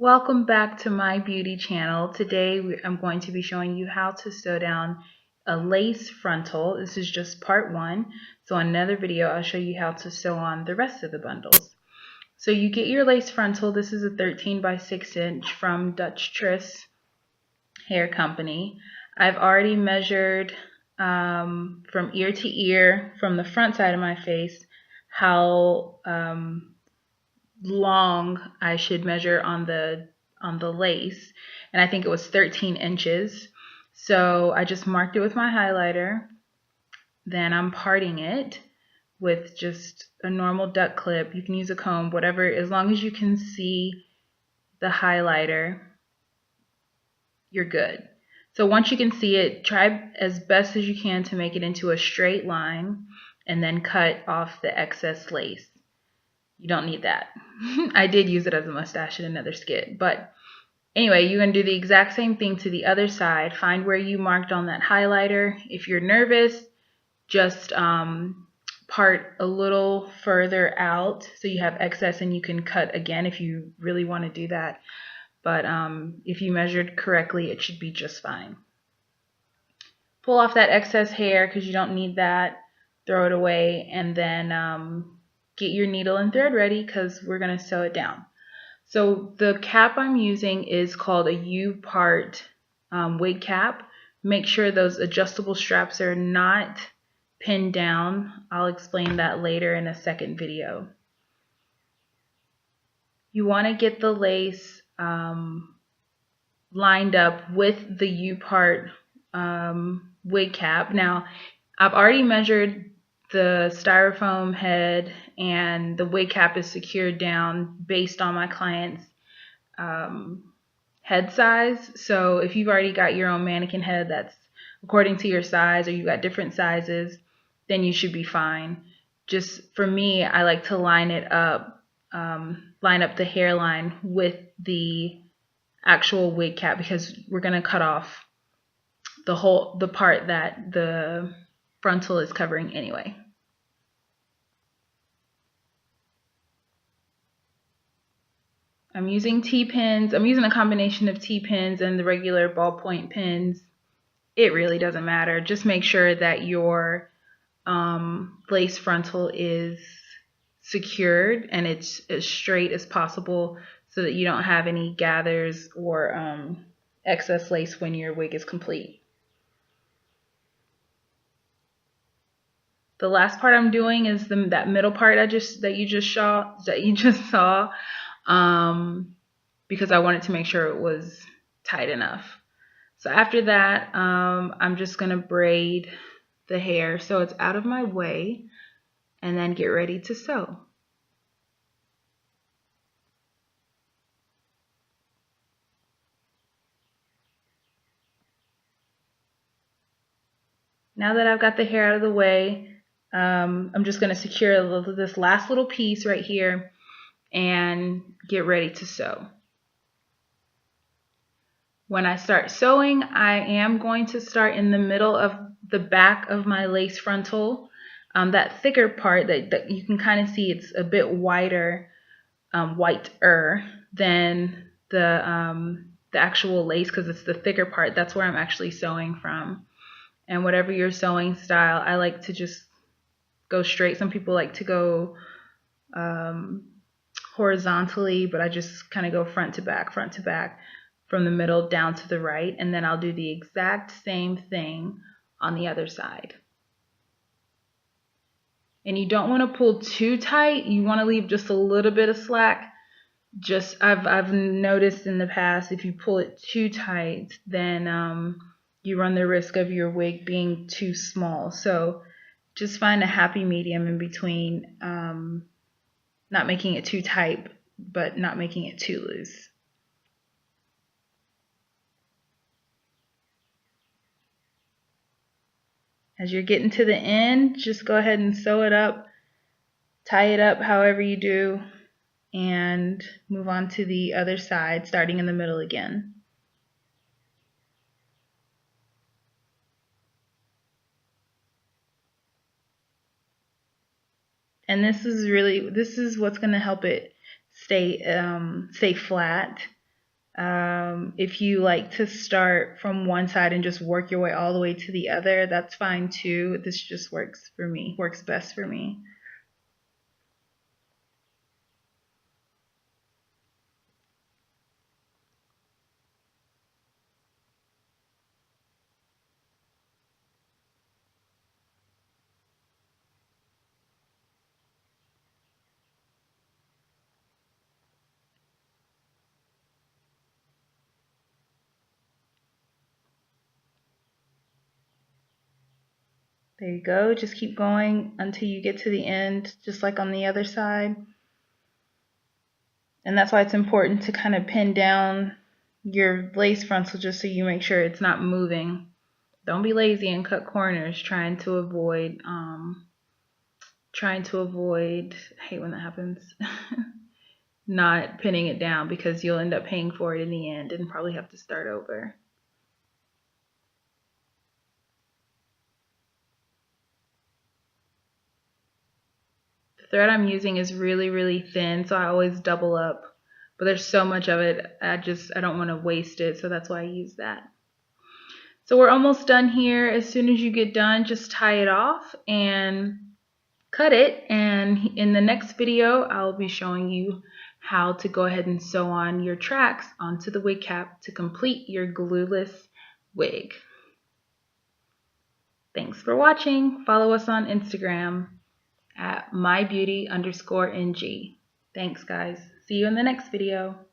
Welcome back to my beauty channel. Today I'm going to be showing you how to sew down a lace frontal. This is just part one. So in another video I'll show you how to sew on the rest of the bundles. So you get your lace frontal. This is a 13 by 6 inch from Dutch Triss Hair Company. I've already measured from ear to ear from the front side of my face how long I should measure on the lace, and I think it was 13 inches. So I just marked it with my highlighter. Then I'm parting it with just a normal duck clip. You can use a comb, whatever, as long as you can see the highlighter, you're good. So once you can see it, try as best as you can to make it into a straight line and then cut off the excess lace. You don't need that. I did use it as a mustache in another skit. But anyway, you're going to do the exact same thing to the other side. Find where you marked on that highlighter. If you're nervous, just part a little further out so you have excess and you can cut again if you really want to do that. But if you measured correctly, it should be just fine. Pull off that excess hair because you don't need that. Throw it away, and then get your needle and thread ready because we're going to sew it down. So the cap I'm using is called a U-part wig cap. Make sure those adjustable straps are not pinned down. I'll explain that later in a second video. You want to get the lace lined up with the U-part wig cap. Now, I've already measured the styrofoam head, and the wig cap is secured down based on my client's head size. So if you've already got your own mannequin head that's according to your size, or you've got different sizes, then you should be fine. Just for me, I like to line it up, line up the hairline with the actual wig cap because we're going to cut off the part that the frontal is covering anyway. I'm using T-pins. I'm using a combination of T-pins and the regular ballpoint pins. It really doesn't matter. Just make sure that your lace frontal is secured and it's as straight as possible so that you don't have any gathers or excess lace when your wig is complete. The last part I'm doing is that middle part that you just saw, because I wanted to make sure it was tight enough. So after that, I'm just gonna braid the hair so it's out of my way, and then get ready to sew. Now that I've got the hair out of the way, I'm just going to secure this last little piece right here and get ready to sew. When I start sewing, I am going to start in the middle of the back of my lace frontal. That thicker part that you can kind of see, it's a bit whiter, whiter than the actual lace because it's the thicker part. That's where I'm actually sewing from. And whatever your sewing style, I like to just go straight. Some people like to go horizontally, but I just kind of go front to back, from the middle down to the right, and then I'll do the exact same thing on the other side. And you don't want to pull too tight. You want to leave just a little bit of slack. I've noticed in the past, if you pull it too tight, then you run the risk of your wig being too small. So just find a happy medium in between, not making it too tight, but not making it too loose. As you're getting to the end, just go ahead and sew it up, tie it up however you do, and move on to the other side, starting in the middle again. And this is what's going to help it stay flat If you like to start from one side and just work your way all the way to the other, that's fine too. This just works for me, works best for me. There you go. Just keep going until you get to the end, just like on the other side. And that's why it's important to kind of pin down your lace frontal just so you make sure it's not moving. Don't be lazy and cut corners trying to avoid I hate when that happens. Not pinning it down, because you'll end up paying for it in the end and probably have to start over. The thread I'm using is really, really thin, so I always double up. But there's so much of it, I don't want to waste it, so that's why I use that. So we're almost done here. As soon as you get done, just tie it off and cut it. And in the next video, I'll be showing you how to go ahead and sew on your tracks onto the wig cap to complete your glueless wig. Thanks for watching. Follow us on Instagram at mybeauty_ng. Thanks, guys. See you in the next video.